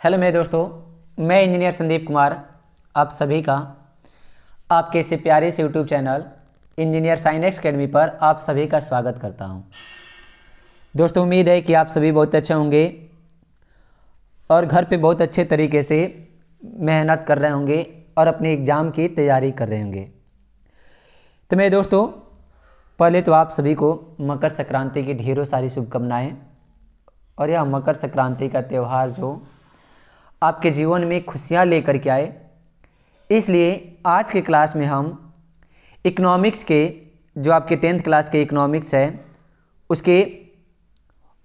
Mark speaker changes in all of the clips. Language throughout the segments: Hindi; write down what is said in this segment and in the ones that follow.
Speaker 1: हेलो मेरे दोस्तों, मैं इंजीनियर संदीप कुमार आप सभी का आपके इस प्यारे से YouTube channel engineer sine x academy पर आप सभी का स्वागत करता हूं। दोस्तों, उम्मीद है कि आप सभी बहुत अच्छे होंगे और घर पे बहुत अच्छे तरीके से मेहनत कर रहे होंगे और अपने एग्ज़ाम की तैयारी कर रहे होंगे। तो मेरे दोस्तों, पहले तो आप सभी को मकर संक्रांति की ढेरों सारी शुभकामनाएं। और यह मकर संक्रांति का त्यौहार जो आपके जीवन में खुशियां लेकर के आए, इसलिए आज के क्लास में हम इकोनॉमिक्स के जो आपके 10th क्लास के इकोनॉमिक्स है उसके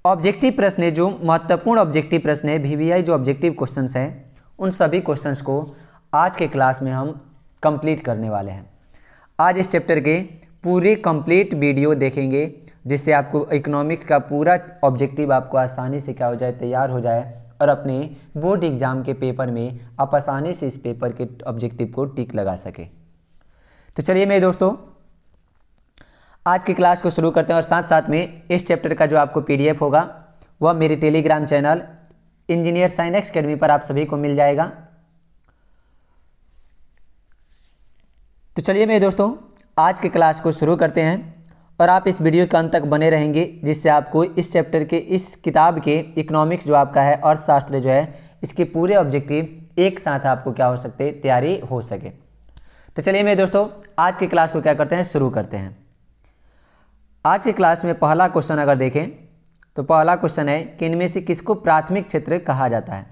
Speaker 1: ऑब्जेक्टिव प्रश्न है, जो महत्वपूर्ण ऑब्जेक्टिव प्रश्न है, VVI जो ऑब्जेक्टिव क्वेश्चंस हैं, उन सभी क्वेश्चंस को आज के क्लास में हम कंप्लीट करने वाले हैं। आज इस चैप्टर के पूरे कंप्लीट वीडियो देखेंगे, जिससे आपको इकोनॉमिक्स का पूरा ऑब्जेक्टिव आपको आसानी से क्या हो जाए, तैयार हो जाए और अपने बोर्ड एग्जाम के पेपर में आप आसानी से इस पेपर के ऑब्जेक्टिव को टिक लगा सके। तो चलिए मेरे दोस्तों, आज की क्लास को शुरू करते हैं और साथ साथ में इस चैप्टर का जो आपको PDF होगा वह मेरे Telegram channel engineer sine x academy पर आप सभी को मिल जाएगा। तो चलिए मेरे दोस्तों, आज के क्लास को शुरू करते हैं और आप इस वीडियो के अंत तक बने रहेंगे, जिससे आपको इस चैप्टर के, इस किताब के इकोनॉमिक्स जो आपका है अर्थशास्त्र जो है, इसके पूरे ऑब्जेक्टिव एक साथ आपको क्या हो सकते, तैयारी हो सके। तो चलिए मेरे दोस्तों, आज की क्लास को क्या करते हैं, शुरू करते हैं। आज की क्लास में पहला क्वेश्चन अगर देखें तो पहला क्वेश्चन है कि इनमें से किसको प्राथमिक क्षेत्र कहा जाता है।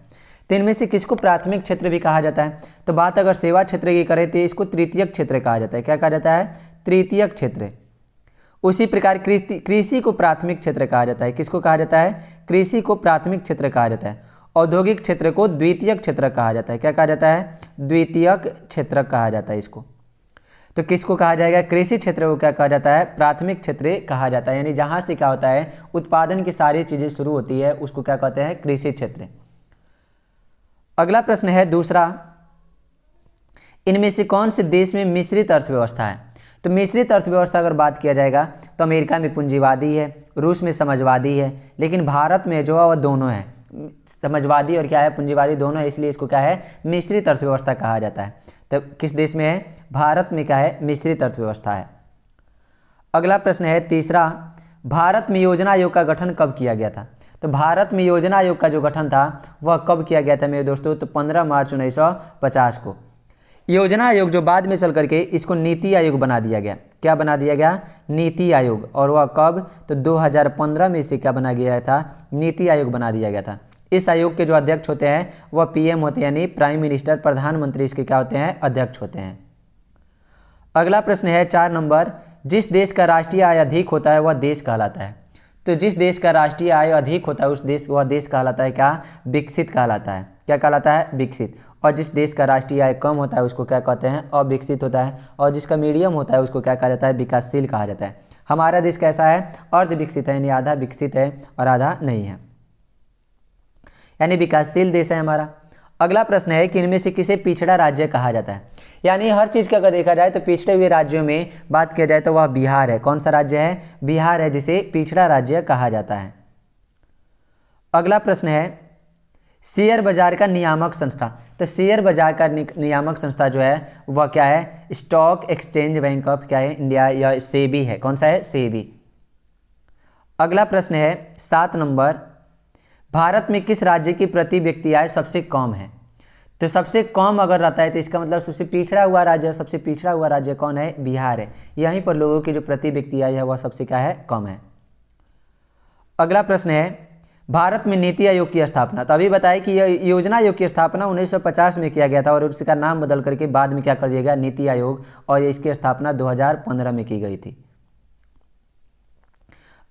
Speaker 1: तो इनमें से किसको प्राथमिक क्षेत्र भी कहा जाता है, तो बात अगर सेवा क्षेत्र की करें तो इसको तृतीयक क्षेत्र कहा जाता है। क्या कहा जाता है, तृतीयक क्षेत्र। उसी प्रकार कृषि को प्राथमिक क्षेत्र कहा जाता है। किसको कहा जाता है, कृषि को प्राथमिक क्षेत्र कहा जाता है। औद्योगिक क्षेत्र को द्वितीयक क्षेत्र कहा जाता है। क्या कहा जाता है, द्वितीयक क्षेत्र कहा जाता है इसको। तो किसको कहा जाएगा, कृषि क्षेत्र को क्या कहा जाता है, प्राथमिक क्षेत्र कहा जाता है। यानी जहां से क्या होता है, उत्पादन की सारी चीजें शुरू होती है, उसको क्या कहते हैं, कृषि क्षेत्र। अगला प्रश्न है दूसरा, इनमें से कौन से देश में मिश्रित अर्थव्यवस्था है। तो मिश्रित अर्थव्यवस्था अगर बात किया जाएगा तो अमेरिका में पूंजीवादी है, रूस में समाजवादी है, लेकिन भारत में जो है वह दोनों है, समाजवादी और क्या है, पूंजीवादी दोनों है, इसलिए इसको क्या है, मिश्रित अर्थव्यवस्था कहा जाता है। तो किस देश में है, भारत में क्या है, मिश्रित अर्थव्यवस्था है। अगला प्रश्न है तीसरा, भारत में योजना आयोग का गठन कब किया गया था। तो भारत में योजना आयोग का जो गठन था वह कब किया गया था मेरे दोस्तों, तो 15 मार्च 1950 को। योजना आयोग जो बाद में चल करके इसको नीति आयोग बना दिया गया। क्या बना दिया गया, नीति आयोग। और वह कब, तो 2015 में इसे क्या बना गया था, नीति आयोग बना दिया गया था। इस आयोग के जो अध्यक्ष होते हैं वह PM होते हैं, यानी प्राइम मिनिस्टर, प्रधानमंत्री इसके क्या होते हैं, अध्यक्ष होते हैं। अगला प्रश्न है 4 नंबर, जिस देश का राष्ट्रीय आय अधिक होता है वह देश कहलाता है। तो जिस देश का राष्ट्रीय आय अधिक होता है वह देश कहलाता है क्या, विकसित कहलाता है। क्या कहलाता है, विकसित। और जिस देश का राष्ट्रीय आय कम होता है उसको क्या कहते हैं, अविकसित होता है। और जिसका मीडियम होता है उसको क्या कहा जाता है, विकासशील कहा जाता है। हमारा देश कैसा है, अर्ध विकसित है, यानी आधा विकसित है और आधा नहीं है, यानी विकासशील देश है हमारा। अगला प्रश्न है कि इनमें से किसे पिछड़ा राज्य कहा जाता है। यानी हर चीज़ का अगर देखा जाए तो पिछड़े हुए राज्यों में बात किया जाए तो वह बिहार है। कौन सा राज्य है, बिहार है, जिसे पिछड़ा राज्य कहा जाता है। अगला प्रश्न है शेयर बाजार का नियामक संस्था। तो शेयर बाजार का नियामक संस्था जो है वह क्या है, स्टॉक एक्सचेंज बैंक ऑफ क्या है, इंडिया, या सेबी है। कौन सा है, सेबी। अगला प्रश्न है 7 नंबर, भारत में किस राज्य की प्रति व्यक्ति आय सबसे कम है। तो सबसे कम अगर रहता है तो इसका मतलब सबसे पिछड़ा हुआ राज्य, सबसे पिछड़ा हुआ राज्य कौन है, बिहार है। यहीं पर लोगों की जो प्रति व्यक्ति आय है वह सबसे क्या है, कम है। अगला प्रश्न है भारत में नीति आयोग की स्थापना। तो अभी बताया कि यह योजना आयोग की स्थापना 1950 में किया गया था और उसका नाम बदल करके बाद में क्या कर दिया गया, नीति आयोग, और इसकी स्थापना 2015 में की गई थी।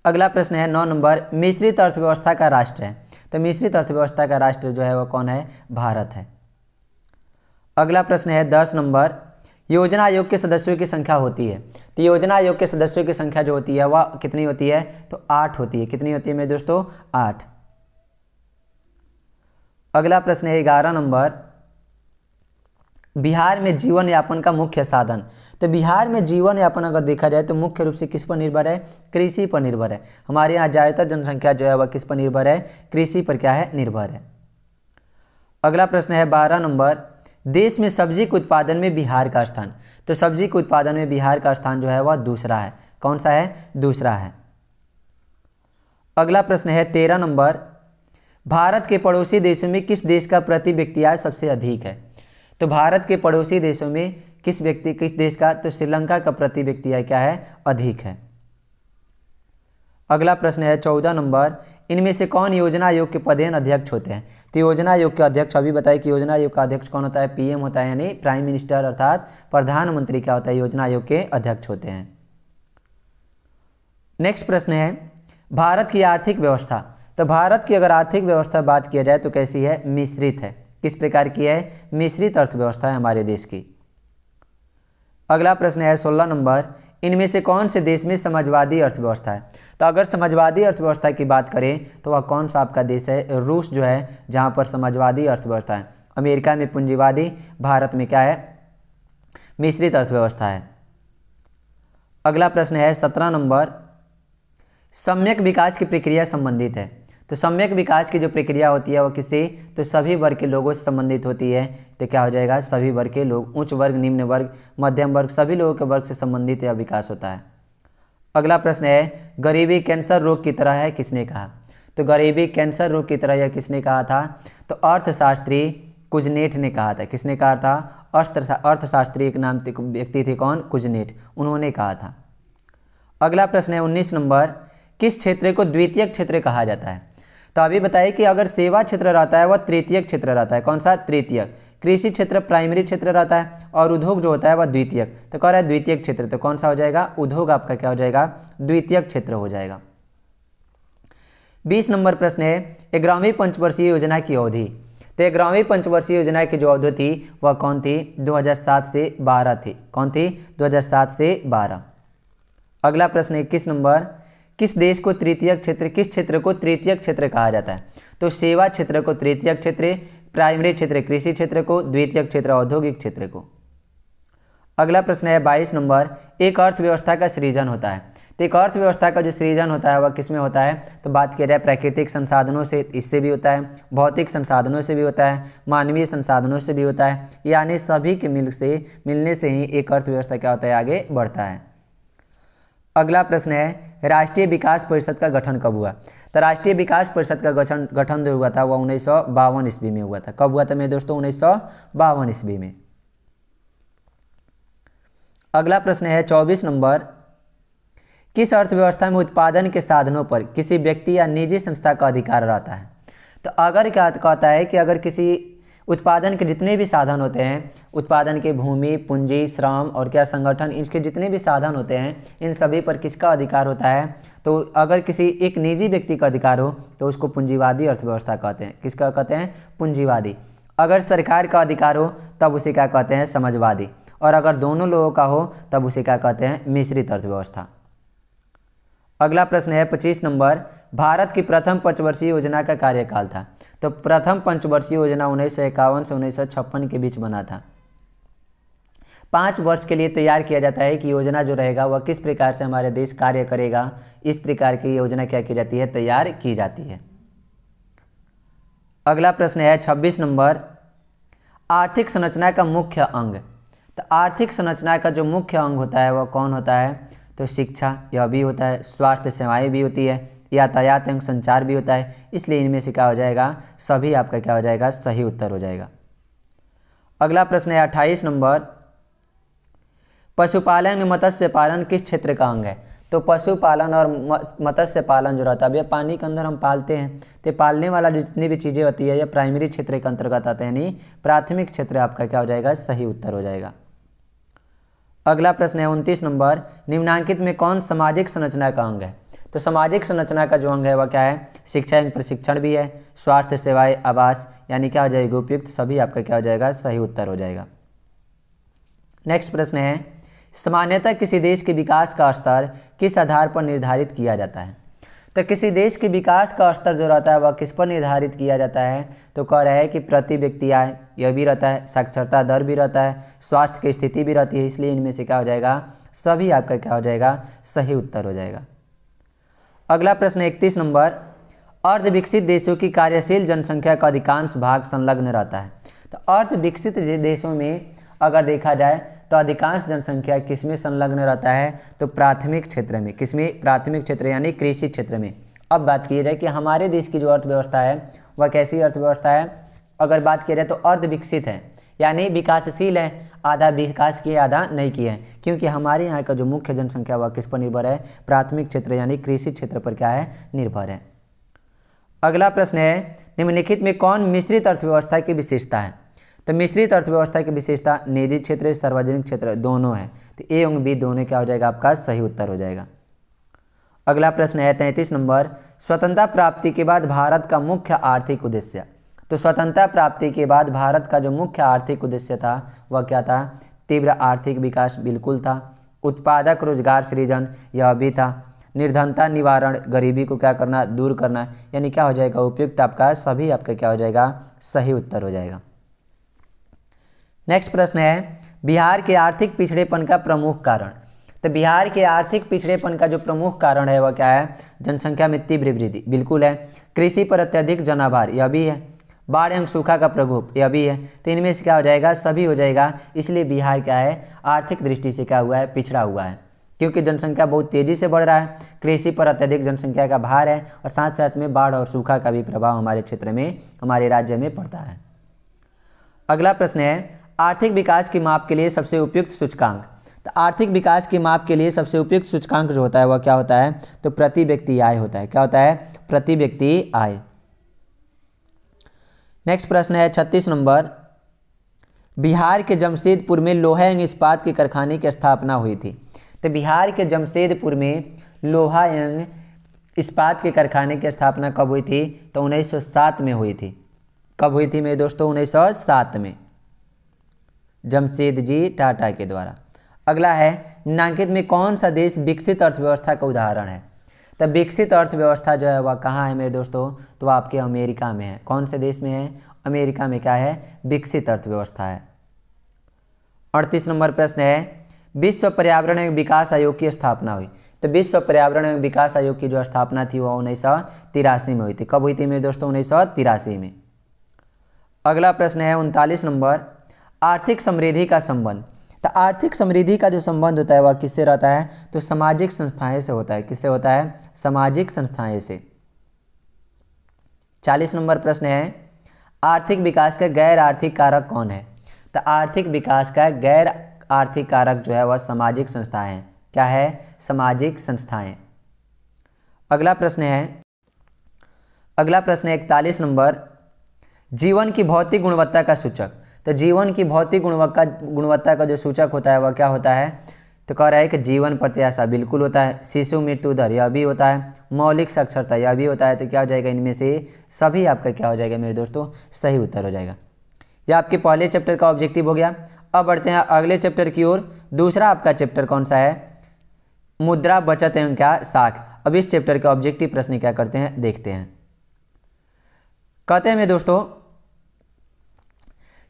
Speaker 1: अगला प्रश्न है 9 नंबर, मिश्रित अर्थव्यवस्था का राष्ट्र है। तो मिश्रित अर्थव्यवस्था का राष्ट्र जो है वह कौन है, भारत है। अगला प्रश्न है 10 नंबर, योजना आयोग के सदस्यों की संख्या होती है। तो योजना आयोग के सदस्यों की संख्या जो होती है वह कितनी होती है, तो 8 होती है। कितनी होती है मेरे दोस्तों, 8। अगला प्रश्न है 11 नंबर, बिहार में जीवन यापन का मुख्य साधन। तो बिहार में जीवन यापन अगर देखा जाए तो मुख्य रूप से किस पर निर्भर है, कृषि पर निर्भर है। हमारे यहाँ ज़्यादातर जनसंख्या जो है वह किस पर निर्भर है, कृषि पर क्या है, निर्भर है। अगला प्रश्न है 12 नंबर, देश में सब्जी के उत्पादन में बिहार का स्थान। तो सब्जी के उत्पादन में बिहार का स्थान जो है वह दूसरा है। कौन सा है? दूसरा है। अगला प्रश्न है 13 नंबर, भारत के पड़ोसी देशों में किस देश का प्रति व्यक्ति आय सबसे अधिक है? तो भारत के पड़ोसी देशों में किस देश का? तो श्रीलंका का प्रति व्यक्ति आय क्या है? अधिक है। अगला प्रश्न है 14 नंबर, इनमें से कौन योजना आयोग के पदेन अध्यक्ष होते हैं? तो योजना आयोग के अध्यक्ष अभी बताइए कि योजना आयोग का अध्यक्ष कौन होता है? पीएम होता है, यानी प्राइम मिनिस्टर अर्थात प्रधानमंत्री क्या होता है? योजना आयोग के अध्यक्ष होते हैं। नेक्स्ट प्रश्न है भारत की आर्थिक व्यवस्था। तो भारत की अगर आर्थिक व्यवस्था बात किया जाए तो कैसी है? मिश्रित है। किस प्रकार की है? मिश्रित अर्थव्यवस्था है हमारे देश की। अगला प्रश्न है 16 नंबर, इनमें से कौन से देश में समाजवादी अर्थव्यवस्था है? तो अगर समाजवादी अर्थव्यवस्था की बात करें तो वह कौन सा आपका देश है? रूस जो है, जहां पर समाजवादी अर्थव्यवस्था है। अमेरिका में पूंजीवादी, भारत में क्या है? मिश्रित अर्थव्यवस्था है। अगला प्रश्न है 17 नंबर, सम्यक विकास की प्रक्रिया संबंधित है। तो सम्यक विकास की जो प्रक्रिया होती है वो किससे? तो सभी वर्ग के लोगों से संबंधित होती है। तो क्या हो जाएगा? सभी वर्ग के लोग, उच्च वर्ग, निम्न वर्ग, मध्यम वर्ग, सभी लोगों के वर्ग से संबंधित यह विकास होता है। अगला प्रश्न है गरीबी कैंसर रोग की तरह है, किसने कहा? तो गरीबी कैंसर रोग की तरह यह किसने कहा था? तो अर्थशास्त्री कुजनेट ने कहा था। किसने कहा था? अर्थशास्त्री एक नाम व्यक्ति थे, कौन? कुजनेट, उन्होंने कहा था। अगला प्रश्न है 19 नंबर, किस क्षेत्र को द्वितीयक क्षेत्र कहा जाता है? तो अभी बताइए कि अगर सेवा क्षेत्र रहता है वह तृतीयक क्षेत्र रहता है। कौन सा? तृतीयक। कृषि क्षेत्र प्राइमरी क्षेत्र रहता है और उद्योग जो होता है वह द्वितीयक। तो कह रहा है द्वितीयक क्षेत्र, तो कौन सा हो जाएगा? उद्योग आपका क्या हो जाएगा? द्वितीयक क्षेत्र हो जाएगा। 20 नंबर प्रश्न है 11वीं पंचवर्षीय योजना की अवधि। तो 11वीं पंचवर्षीय योजना की जो अवधि थी वह कौन थी? 2007 से 12 थी। कौन थी? 2007 से 12। अगला प्रश्न 21 नंबर, किस देश को तृतीयक क्षेत्र, किस क्षेत्र को तृतीयक क्षेत्र कहा जाता है? तो सेवा क्षेत्र को तृतीयक क्षेत्र, प्राइमरी क्षेत्र कृषि क्षेत्र को, द्वितीयक क्षेत्र औद्योगिक क्षेत्र को। अगला प्रश्न है 22 नंबर, एक अर्थव्यवस्था का सृजन होता है। तो एक अर्थव्यवस्था का जो सृजन होता है वह किस में होता है? तो बात किया जाए प्राकृतिक संसाधनों से, इससे भी होता है, भौतिक संसाधनों से भी होता है, मानवीय संसाधनों से भी होता है, यानी सभी के मिलने से ही एक अर्थव्यवस्था क्या होता है? आगे बढ़ता है। अगला प्रश्न है राष्ट्रीय विकास परिषद का गठन कब हुआ? तो राष्ट्रीय विकास परिषद का गठन जो हुआ था वह 1952 ईस्वी में हुआ था। कब हुआ था मेरे दोस्तों? 1952 ईस्वी में। अगला प्रश्न है 24 नंबर, किस अर्थव्यवस्था में उत्पादन के साधनों पर किसी व्यक्ति या निजी संस्था का अधिकार रहता है? तो अगर क्या कहता है कि अगर किसी उत्पादन के जितने भी साधन होते हैं, उत्पादन के भूमि, पूंजी, श्रम और क्या संगठन, इसके जितने भी साधन होते हैं, इन सभी पर किसका अधिकार होता है? तो अगर किसी एक निजी व्यक्ति का अधिकार हो तो उसको पूंजीवादी अर्थव्यवस्था कहते हैं। किसका कहते हैं? पूंजीवादी। अगर सरकार का अधिकार हो तब उसे क्या कहते हैं? समाजवादी। और अगर दोनों लोगों का हो तब उसे क्या कहते हैं? मिश्रित अर्थव्यवस्था। अगला प्रश्न है 25 नंबर, भारत की प्रथम पंचवर्षीय योजना का कार्यकाल था। तो प्रथम पंचवर्षीय योजना 1951 से 1956 के बीच बना था। 5 वर्ष के लिए तैयार किया जाता है कि योजना जो रहेगा वह किस प्रकार से हमारे देश कार्य करेगा, इस प्रकार की योजना क्या की जाती है? तैयार की जाती है। अगला प्रश्न है 26 नंबर, आर्थिक संरचना का मुख्य अंग। तो आर्थिक संरचना का जो मुख्य अंग होता है वह कौन होता है? तो शिक्षा, यह भी होता है, स्वास्थ्य सेवाएं भी होती है, यातायात एवं संचार भी होता है। इसलिए इनमें से क्या हो जाएगा? सभी आपका क्या हो जाएगा? सही उत्तर हो जाएगा। अगला प्रश्न है 28 नंबर, पशुपालन में मत्स्य पालन किस क्षेत्र का अंग है? तो पशुपालन और मत्स्य पालन जो रहता है, भैया पानी के अंदर हम पालते हैं, तो पालने वाला जितनी भी चीज़ें होती है यह प्राइमरी क्षेत्र के अंतर्गत आते हैं, यानी प्राथमिक क्षेत्र आपका क्या हो जाएगा? सही उत्तर हो जाएगा। अगला प्रश्न है 29 नंबर, निम्नांकित में कौन सामाजिक संरचना का अंग है? तो सामाजिक संरचना का जो अंग है वह क्या है? शिक्षा एवं प्रशिक्षण भी है, स्वास्थ्य सेवाएं, आवास, यानी क्या हो जाएगा? उपयुक्त, सभी आपका क्या हो जाएगा? सही उत्तर हो जाएगा। नेक्स्ट प्रश्न है, सामान्यतः किसी देश के विकास का स्तर किस आधार पर निर्धारित किया जाता है? तो किसी देश के विकास का स्तर जो रहता है वह किस पर निर्धारित किया जाता है? तो कह रहा है कि प्रति व्यक्ति आय, यह भी रहता है, साक्षरता दर भी रहता है, स्वास्थ्य की स्थिति भी रहती है। इसलिए इनमें से क्या हो जाएगा? सभी आपका क्या हो जाएगा? सही उत्तर हो जाएगा। अगला प्रश्न 31 नंबर, अर्ध विकसित देशों की कार्यशील जनसंख्या का अधिकांश भाग संलग्न रहता है। तो अर्ध विकसित देशों में अगर देखा जाए तो अधिकांश जनसंख्या किसमें संलग्न रहता है, तो प्राथमिक क्षेत्र में। किसमें? प्राथमिक क्षेत्र यानी कृषि क्षेत्र में। अब बात की जाए कि हमारे देश की जो अर्थव्यवस्था है वह कैसी अर्थव्यवस्था है, अगर बात की जाए तो अर्ध विकसित है यानी विकासशील है, आधा विकास किए आधा नहीं किए हैं, क्योंकि हमारे यहाँ का जो मुख्य जनसंख्या वह किस पर निर्भर है, प्राथमिक क्षेत्र यानी कृषि क्षेत्र पर क्या है, निर्भर है। अगला प्रश्न है, निम्नलिखित में कौन मिश्रित अर्थव्यवस्था की विशेषता है? तो मिश्रित अर्थव्यवस्था की विशेषता निजी क्षेत्र सार्वजनिक क्षेत्र दोनों है। तो ए एवं बी दोनों क्या हो जाएगा, आपका सही उत्तर हो जाएगा। अगला प्रश्न है 33 नंबर, स्वतंत्रता प्राप्ति के बाद भारत का मुख्य आर्थिक उद्देश्य। तो स्वतंत्रता प्राप्ति के बाद भारत का जो मुख्य आर्थिक उद्देश्य था वह क्या था, तीव्र आर्थिक विकास बिल्कुल था, उत्पादक रोजगार सृजन यह भी था, निर्धनता निवारण गरीबी को क्या करना, दूर करना, यानी क्या हो जाएगा उपयुक्त आपका सभी आपका क्या हो जाएगा सही उत्तर हो जाएगा। नेक्स्ट प्रश्न है, बिहार के आर्थिक पिछड़ेपन का प्रमुख कारण। तो बिहार के आर्थिक पिछड़ेपन का जो प्रमुख कारण है वह क्या है, जनसंख्या में तीव्र वृद्धि बिल्कुल है, कृषि पर अत्यधिक जनाभार यह भी है, बाढ़ एवं सूखा का प्रकोप यह भी है। तो इनमें से क्या हो जाएगा, सभी हो जाएगा। इसलिए बिहार क्या है, आर्थिक दृष्टि से क्या हुआ है, पिछड़ा हुआ है, क्योंकि जनसंख्या बहुत तेज़ी से बढ़ रहा है, कृषि पर अत्यधिक जनसंख्या का भार है और साथ साथ में बाढ़ और सूखा का भी प्रभाव हमारे क्षेत्र में, हमारे राज्य में पड़ता है। अगला प्रश्न है, आर्थिक विकास की माप के लिए सबसे उपयुक्त सूचकांक। तो आर्थिक विकास की माप के लिए सबसे उपयुक्त सूचकांक जो होता है वह क्या होता है, तो प्रति व्यक्ति आय होता है। क्या होता है, प्रति व्यक्ति आय। नेक्स्ट प्रश्न है 36 नंबर, बिहार के जमशेदपुर में लोहा एवं इस्पात के कारखाने की स्थापना हुई थी। तो बिहार के जमशेदपुर में लोहा एवं इस्पात के कारखाने की स्थापना कब हुई थी, तो 1907 में हुई थी। कब हुई थी मेरे दोस्तों, 1907 में, जमशेदजी टाटा के द्वारा। अगला है, निम्नलिखित में कौन सा देश विकसित अर्थव्यवस्था का उदाहरण है। तो विकसित अर्थव्यवस्था जो है वह कहाँ है मेरे दोस्तों, तो आपके अमेरिका में है। कौन से देश में है, अमेरिका में क्या है, विकसित अर्थव्यवस्था है। 38 नंबर प्रश्न है, विश्व पर्यावरण एवं विकास आयोग की स्थापना हुई। तो विश्व पर्यावरण एवं विकास आयोग की जो स्थापना थी वह 1983 में हुई थी। कब हुई थी मेरे दोस्तों, 1983 में। अगला प्रश्न है 39 नंबर, आर्थिक समृद्धि का संबंध। तो आर्थिक समृद्धि का जो संबंध होता है वह किससे रहता है, तो सामाजिक संस्थाएं से होता है। किससे होता है, सामाजिक संस्थाएं से। 40 नंबर प्रश्न है, आर्थिक विकास का गैर आर्थिक कारक कौन है। तो आर्थिक विकास का गैर आर्थिक कारक जो है वह सामाजिक संस्थाएं हैं। क्या है, सामाजिक संस्थाएं। अगला प्रश्न है 41 नंबर, जीवन की भौतिक गुणवत्ता का सूचक। तो जीवन की भौतिक गुणवत्ता का जो सूचक होता है वह क्या होता है, तो कह रहा है कि जीवन प्रत्याशा बिल्कुल होता है, शिशु मृत्यु दर यह भी होता है, मौलिक साक्षरता यह भी होता है। तो क्या हो जाएगा, इनमें से सभी आपका क्या हो जाएगा मेरे दोस्तों, सही उत्तर हो जाएगा। यह आपके पहले चैप्टर का ऑब्जेक्टिव हो गया। अब बढ़ते हैं अगले चैप्टर की ओर। दूसरा आपका चैप्टर कौन सा है, मुद्रा बचत एवं क्या साख। अब इस चैप्टर के ऑब्जेक्टिव प्रश्न क्या करते हैं, देखते हैं। कहते हैं मेरे दोस्तों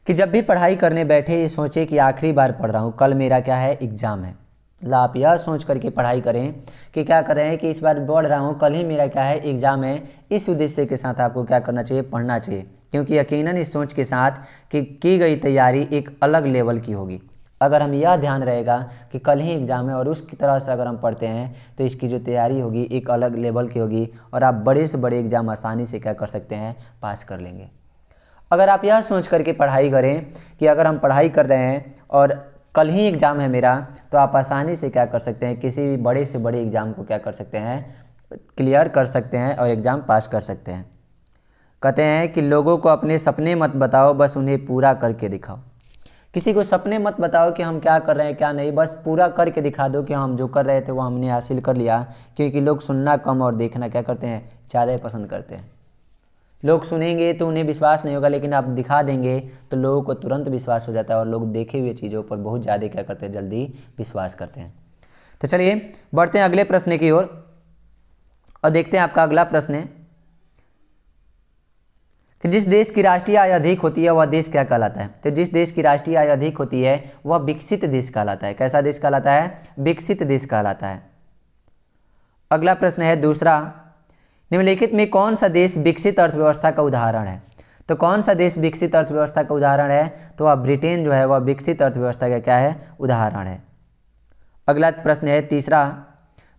Speaker 1: कि जब भी पढ़ाई करने बैठे ये सोचे कि आखिरी बार पढ़ रहा हूँ, कल मेरा क्या है, एग्जाम है। आप यह सोच करके पढ़ाई करें कि क्या कर रहे हैं कि इस बार पढ़ रहा हूँ, कल ही मेरा क्या है, एग्जाम है। इस उद्देश्य के साथ आपको क्या करना चाहिए, पढ़ना चाहिए, क्योंकि यकीनन इस सोच के साथ कि की गई तैयारी एक अलग लेवल की होगी। अगर हम यह ध्यान रहेगा कि कल ही एग्जाम है और उसकी तरह से अगर हम पढ़ते हैं तो इसकी जो तैयारी होगी एक अलग लेवल की होगी और आप बड़े से बड़े एग्जाम आसानी से क्या कर सकते हैं, पास कर लेंगे। अगर आप यह सोच करके पढ़ाई करें कि अगर हम पढ़ाई कर रहे हैं और कल ही एग्ज़ाम है मेरा, तो आप आसानी से क्या कर सकते हैं, किसी भी बड़े से बड़े एग्ज़ाम को क्या कर सकते हैं, क्लियर कर सकते हैं और एग्ज़ाम पास कर सकते हैं। कहते हैं कि लोगों को अपने सपने मत बताओ, बस उन्हें पूरा करके दिखाओ। किसी को सपने मत बताओ कि हम क्या कर रहे हैं क्या नहीं, बस पूरा करके दिखा दो कि हम जो कर रहे थे वो हमने हासिल कर लिया। क्योंकि लोग सुनना कम और देखना क्या करते हैं, ज़्यादा पसंद करते हैं। लोग सुनेंगे तो उन्हें विश्वास नहीं होगा, लेकिन आप दिखा देंगे तो लोगों को तुरंत विश्वास हो जाता है और लोग देखे हुए चीज़ों पर बहुत ज़्यादा क्या करते हैं, जल्दी विश्वास करते हैं। तो चलिए बढ़ते हैं अगले प्रश्न की ओर और देखते हैं आपका अगला प्रश्न है कि जिस देश की राष्ट्रीय आय अधिक होती है वह देश क्या कहलाता है। तो जिस देश की राष्ट्रीय आय अधिक होती है वह विकसित देश कहलाता है। कैसा देश कहलाता है, विकसित देश कहलाता है। अगला प्रश्न है दूसरा, निम्नलिखित में कौन सा देश विकसित अर्थव्यवस्था का उदाहरण है? तो कौन सा देश विकसित अर्थव्यवस्था का उदाहरण है? तो वह ब्रिटेन जो है वह विकसित अर्थव्यवस्था का क्या है? उदाहरण है। अगला प्रश्न है तीसरा,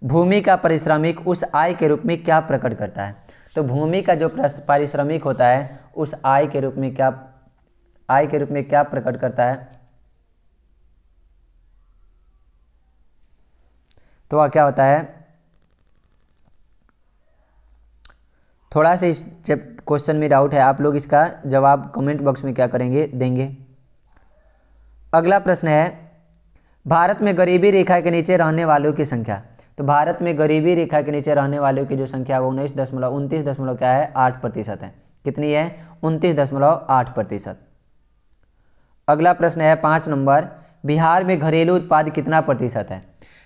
Speaker 1: भूमि का पारिश्रमिक उस आय के रूप में क्या प्रकट करता है? तो भूमि का जो पारिश्रमिक होता है उस आय के रूप में क्या प्रकट करता है? तो वह क्या होता है? थोड़ा सा इस क्वेश्चन में डाउट है, आप लोग इसका जवाब कमेंट बॉक्स में क्या करेंगे? देंगे। अगला प्रश्न है, भारत में गरीबी रेखा के नीचे रहने वालों की संख्या। तो भारत में गरीबी रेखा के नीचे रहने वालों की जो संख्या है वो 29.29 क्या है? 8% है। कितनी है? 29.8%। अगला प्रश्न है 5 नंबर, बिहार में घरेलू उत्पाद कितना प्रतिशत है?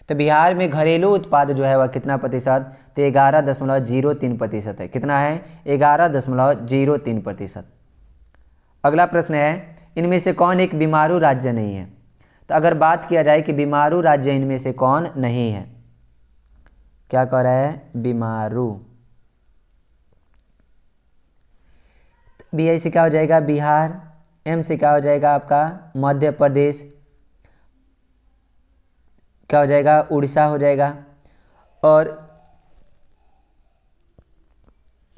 Speaker 1: तो बिहार में घरेलू उत्पाद जो है वह कितना प्रतिशत? तो 11.03% है। कितना है? 11.03%। अगला प्रश्न है, इनमें से कौन एक बीमारू राज्य नहीं है? तो अगर बात किया जाए कि बीमारू राज्य इनमें से कौन नहीं है, क्या कह रहा है? बीमारू। बी से क्या हो जाएगा? बिहार। एम से क्या हो जाएगा आपका? मध्य प्रदेश। क्या हो जाएगा? उड़ीसा हो जाएगा। और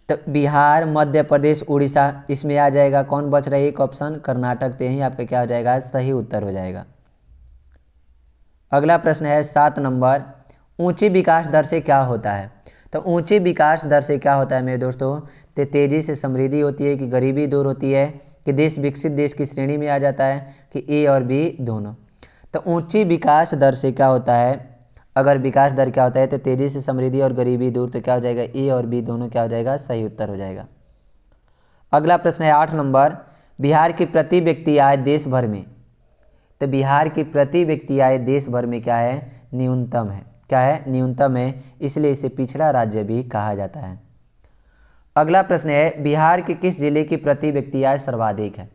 Speaker 1: तो बिहार, मध्य प्रदेश, उड़ीसा, इसमें आ जाएगा कौन बच रहा है? एक ऑप्शन कर्नाटक। तो यही आपका क्या हो जाएगा? सही उत्तर हो जाएगा। अगला प्रश्न है 7 नंबर, ऊंची विकास दर से क्या होता है? तो ऊंची विकास दर से क्या होता है मेरे दोस्तों? तो तेज़ी से समृद्धि होती है, कि गरीबी दूर होती है, कि देश विकसित देश की श्रेणी में आ जाता है, कि ए और बी दोनों। तो ऊंची विकास दर से क्या होता है? अगर विकास दर क्या होता है तो तेज़ी से समृद्धि और गरीबी दूर, तो क्या हो जाएगा? ए और बी दोनों क्या हो जाएगा? सही उत्तर हो जाएगा। अगला प्रश्न है 8 नंबर, बिहार की प्रति व्यक्ति आय देश भर में। तो बिहार की प्रति व्यक्ति आय देश भर में क्या है? न्यूनतम है। क्या है? न्यूनतम है, इसलिए इसे पिछड़ा राज्य भी कहा जाता है। अगला प्रश्न है, बिहार के किस जिले की प्रति व्यक्ति आय सर्वाधिक है?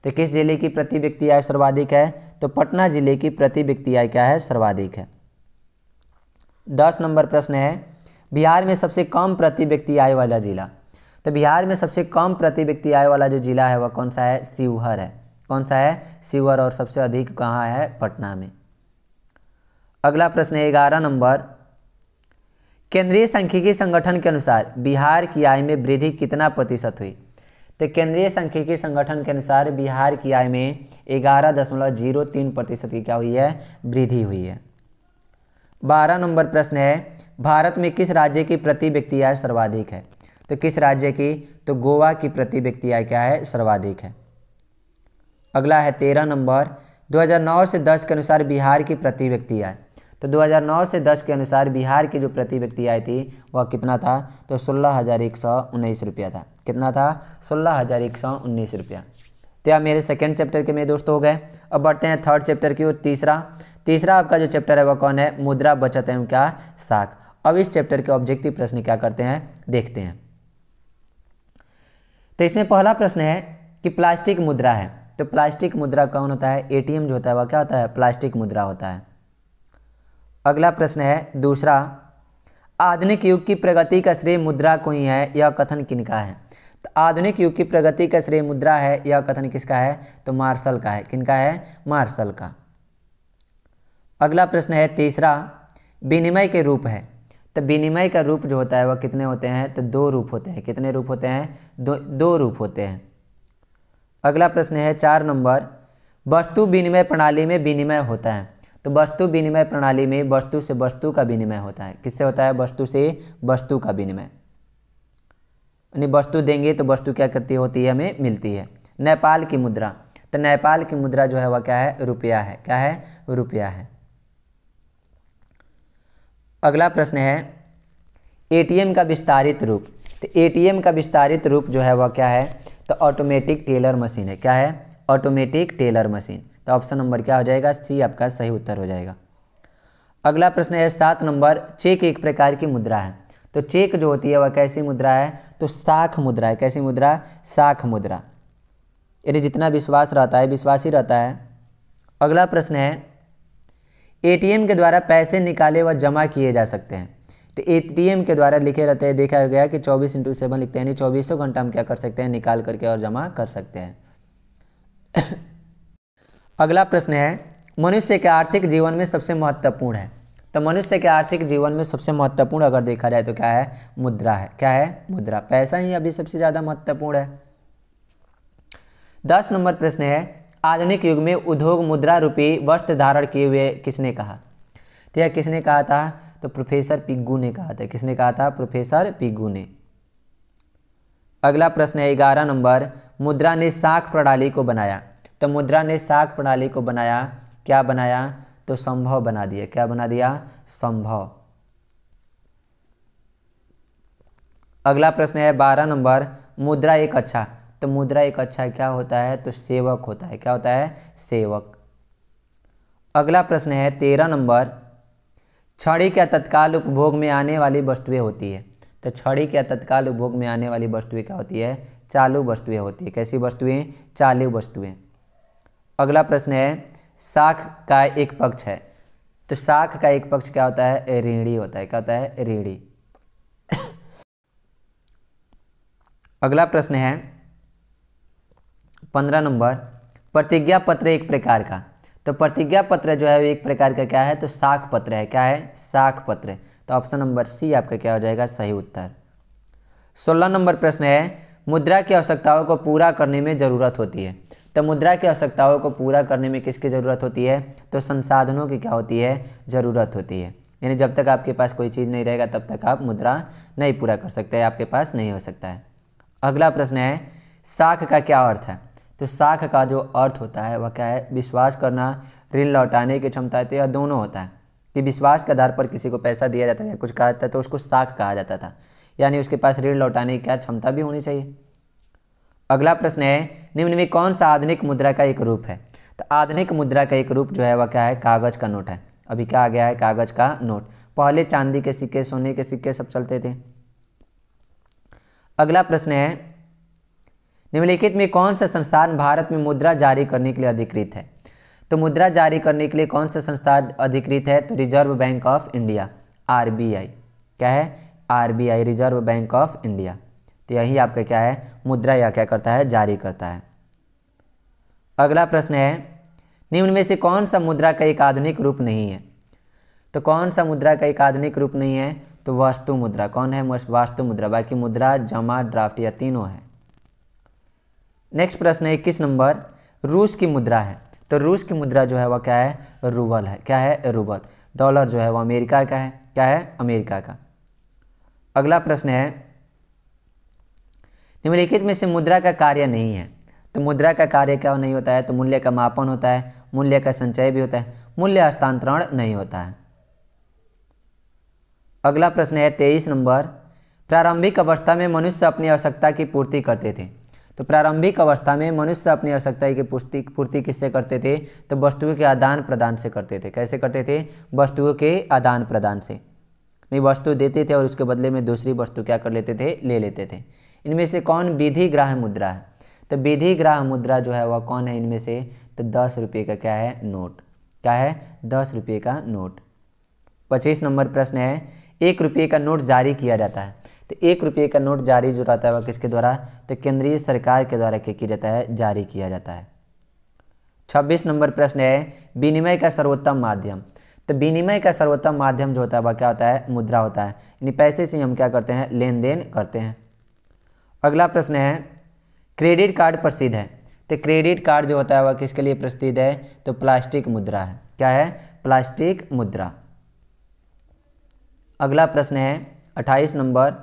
Speaker 1: तो किस जिले की प्रति व्यक्ति आय सर्वाधिक है? तो पटना जिले की प्रति व्यक्ति आय क्या है? सर्वाधिक है। 10 नंबर प्रश्न है, बिहार में सबसे कम प्रति व्यक्ति आय वाला जिला। तो बिहार में सबसे कम प्रति व्यक्ति आय वाला जो जिला है वह कौन सा है? शिवहर है। कौन सा है? शिवहर। और सबसे अधिक कहाँ है? पटना में। अगला प्रश्न है 11 नंबर, केंद्रीय सांख्यिकी संगठन के अनुसार बिहार की आय में वृद्धि कितना प्रतिशत हुई? तो केंद्रीय सांख्यिकी संगठन के अनुसार बिहार की आय में 11.03% की क्या हुई है? वृद्धि हुई है। 12 नंबर प्रश्न है, भारत में किस राज्य की प्रति व्यक्ति आय सर्वाधिक है? तो किस राज्य की? तो गोवा की प्रति व्यक्ति आय क्या है? सर्वाधिक है। अगला है 13 नंबर, 2009 से 10 के अनुसार बिहार की प्रति व्यक्ति आय। तो 2009 से 10 के अनुसार बिहार की जो प्रति व्यक्ति आय थी वह कितना था? तो 16,119 रुपया था। कितना था? 16,119 रुपया। तो यह मेरे सेकेंड चैप्टर के मेरे दोस्तों हो गए। अब बढ़ते हैं थर्ड चैप्टर की ओर। तीसरा आपका जो चैप्टर है वह कौन है? मुद्रा, बचत एवं क्या? साख। अब इस चैप्टर के ऑब्जेक्टिव प्रश्न क्या करते हैं देखते हैं। तो इसमें पहला प्रश्न है कि प्लास्टिक मुद्रा है, तो प्लास्टिक मुद्रा कौन होता है? एटीएम जो होता है वह क्या होता है? प्लास्टिक मुद्रा होता है। अगला प्रश्न है दूसरा, आधुनिक युग की प्रगति का श्रेय मुद्रा को ही है, यह कथन किनका है? तो आधुनिक युग की प्रगति का श्रेय मुद्रा है, यह कथन किसका है? तो मार्शल का है। किनका है? मार्शल का। अगला प्रश्न है तीसरा, विनिमय के रूप है, तो विनिमय का रूप जो होता है वह कितने होते हैं? तो 2 रूप होते हैं। कितने रूप होते हैं? दो रूप होते हैं। अगला प्रश्न है 4 नंबर, वस्तु विनिमय प्रणाली में विनिमय होता है, तो वस्तु विनिमय प्रणाली में वस्तु से वस्तु का विनिमय होता है। किससे होता है? वस्तु से वस्तु का विनिमय, यानी वस्तु देंगे तो वस्तु क्या करती होती है? हमें मिलती है। नेपाल की मुद्रा, तो नेपाल की मुद्रा जो है वह क्या है? रुपया है। क्या है? रुपया है। अगला प्रश्न है एटीएम का विस्तारित रूप, तो एटीएम का विस्तारित रूप जो है वह क्या है? तो ऑटोमेटिक टेलर मशीन है। क्या है? Automatic teller machine. तो ऑप्शन नंबर क्या हो जाएगा? सी आपका सही उत्तर हो जाएगा। अगला प्रश्न है 7 नंबर, चेक एक प्रकार की मुद्रा है, तो चेक जो होती है वह कैसी मुद्रा है? तो साख मुद्रा है। कैसी मुद्रा? साख मुद्रा। यानी जितना विश्वास रहता है विश्वासी रहता है। अगला प्रश्न है एटीएम के द्वारा पैसे निकाले व जमा किए जा सकते हैं, तो एटीएम के द्वारा लिखे रहते हैं, देखा गया कि 24/7 लिखते हैं, यानी 24 घंटा हम क्या कर सकते हैं, निकाल करके और जमा कर सकते हैं। अगला प्रश्न है, मनुष्य के आर्थिक जीवन में सबसे महत्वपूर्ण है। तो मनुष्य के आर्थिक जीवन में सबसे महत्वपूर्ण अगर देखा जाए तो क्या है, मुद्रा है। क्या है, मुद्रा। पैसा ही अभी सबसे ज़्यादा महत्वपूर्ण है। 10 नंबर प्रश्न है, आधुनिक युग में उद्योग मुद्रा रूपी वस्त्र धारण किए हुए किसने कहा। तो यह किसने कहा था, तो प्रोफेसर पिग्गू ने कहा था। किसने कहा था, प्रोफेसर पिग्गू ने। अगला प्रश्न है 11 नंबर, मुद्रा ने साख प्रणाली को बनाया। तो मुद्रा ने साख प्रणाली को बनाया, क्या बनाया, तो संभव बना दिया। क्या बना दिया, संभव। अगला प्रश्न है 12 नंबर, मुद्रा एक अच्छा। तो मुद्रा एक अच्छा क्या होता है, तो सेवक होता है। क्या होता है, सेवक। अगला प्रश्न है 13 नंबर, छड़ी क्या तत्काल उपभोग में आने वाली वस्तुएं होती है। तो छड़ी क्या तत्काल उपभोग में आने वाली वस्तुएं क्या होती है, चालू वस्तुएं होती है। कैसी वस्तुएं, चालू वस्तुएं। अगला प्रश्न है, साख का एक पक्ष है। तो साख का एक पक्ष क्या होता है, ऋणी होता है। क्या होता है, ऋणी। अगला प्रश्न है 15 नंबर, प्रतिज्ञा पत्र एक प्रकार का। तो प्रतिज्ञा पत्र जो है एक प्रकार का क्या है, तो साख पत्र है। क्या है, साख पत्र। तो ऑप्शन नंबर सी आपका क्या हो जाएगा, सही उत्तर। 16 नंबर प्रश्न है, मुद्रा की आवश्यकताओं को पूरा करने में ज़रूरत होती है। तो मुद्रा की आवश्यकताओं को पूरा करने में किसकी ज़रूरत होती है, तो संसाधनों की क्या होती है, ज़रूरत होती है। यानी जब तक आपके पास कोई चीज़ नहीं रहेगा तब तक आप मुद्रा नहीं पूरा कर सकते, आपके पास नहीं हो सकता है। अगला प्रश्न है, साख का क्या अर्थ है। तो साख का जो अर्थ होता है वह क्या है, विश्वास करना, ऋण लौटाने की क्षमता, तो यह दोनों होता है कि विश्वास के आधार पर किसी को पैसा दिया जाता है या कुछ कहा जाता है तो उसको साख कहा जाता था, यानी उसके पास ऋण लौटाने की क्या क्षमता भी होनी चाहिए। अगला प्रश्न है, निम्न में कौन सा आधुनिक मुद्रा का एक रूप है। तो आधुनिक मुद्रा का एक रूप जो है वह क्या है, कागज का नोट है। अभी क्या आ गया है, कागज का नोट। पहले चांदी के सिक्के, सोने के सिक्के सब चलते थे। अगला प्रश्न है, निम्नलिखित में कौन सा संस्थान भारत में मुद्रा जारी करने के लिए अधिकृत है। तो मुद्रा जारी करने के लिए कौन सा संस्थान अधिकृत है, तो reserve bank of India, RBI. क्या है, RBI, reserve bank of India. तो यही आपका क्या है, मुद्रा या क्या करता है, जारी करता है। अगला प्रश्न है, निम्न में से कौन सा मुद्रा का एक आधुनिक रूप नहीं है। तो कौन सा मुद्रा का एक आधुनिक रूप नहीं है, तो वास्तु मुद्रा। कौन है, वास्तु मुद्रा। बाकी मुद्रा, जमा, ड्राफ्ट या तीनों है। नेक्स्ट प्रश्न है 21 नंबर, रूस की मुद्रा है। तो रूस की मुद्रा जो है वह क्या है, रूबल है। क्या है, रूबल। डॉलर जो है वह अमेरिका का है। क्या है, अमेरिका का। अगला प्रश्न है, निम्नलिखित में से मुद्रा का कार्य नहीं है। तो मुद्रा का कार्य क्या नहीं होता है, तो मूल्य का मापन होता है, मूल्य का संचय भी होता है, मूल्य हस्तांतरण नहीं होता है। अगला प्रश्न है 23 नंबर, प्रारंभिक अवस्था में मनुष्य अपनी आवश्यकता की पूर्ति करते थे। तो प्रारंभिक अवस्था में मनुष्य अपनी आवश्यकता की पूर्ति किससे करते थे, तो वस्तुओं के आदान प्रदान से करते थे। कैसे करते थे, वस्तुओं के आदान प्रदान से। नहीं, वस्तु देते थे और उसके बदले में दूसरी वस्तु क्या कर लेते थे, ले लेते थे। इनमें से कौन विधिग्राह्य मुद्रा है। तो विधिग्राह्य मुद्रा जो है वह कौन है इनमें से, तो 10 रुपये का क्या है, नोट। क्या है, 10 रुपये का नोट। 25 नंबर प्रश्न है, 1 रुपये का नोट जारी किया जाता है। तो 1 रुपये का नोट जारी जो रहता है वह किसके द्वारा, तो केंद्रीय सरकार के द्वारा क्या किया जाता है, जारी किया जाता है। 26 नंबर प्रश्न है, विनिमय का सर्वोत्तम माध्यम। तो विनिमय का सर्वोत्तम माध्यम जो होता है वह क्या होता है, मुद्रा होता है। यानी पैसे से हम क्या करते हैं, लेन देन करते हैं। अगला प्रश्न है, क्रेडिट कार्ड प्रसिद्ध है। तो क्रेडिट कार्ड जो होता है वह किसके लिए प्रसिद्ध है, तो प्लास्टिक मुद्रा है। क्या है, प्लास्टिक मुद्रा। अगला प्रश्न है 28 नंबर,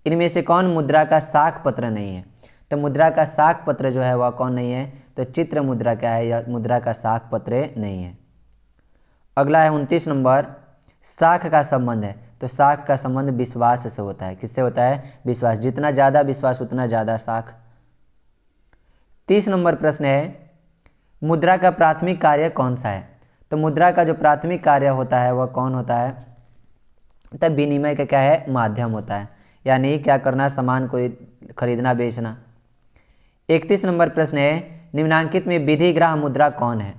Speaker 1: इनमें से कौन मुद्रा का साख पत्र नहीं है। तो मुद्रा का साख पत्र जो है वह कौन नहीं है, तो चित्र मुद्रा क्या है, यह मुद्रा का साख पत्र नहीं है। अगला है 29 नंबर, साख का संबंध है। तो साख का संबंध विश्वास से होता है। किससे होता है, विश्वास। जितना ज़्यादा विश्वास उतना ज़्यादा साख। 30 नंबर प्रश्न है, मुद्रा का प्राथमिक कार्य कौन सा है। तो मुद्रा का जो प्राथमिक कार्य होता है वह कौन होता है, तब विनिमय का क्या है, माध्यम होता है। यानी क्या करना, सामान को खरीदना बेचना। 31 नंबर प्रश्न है, निम्नांकित में विधिग्राह्य मुद्रा कौन है।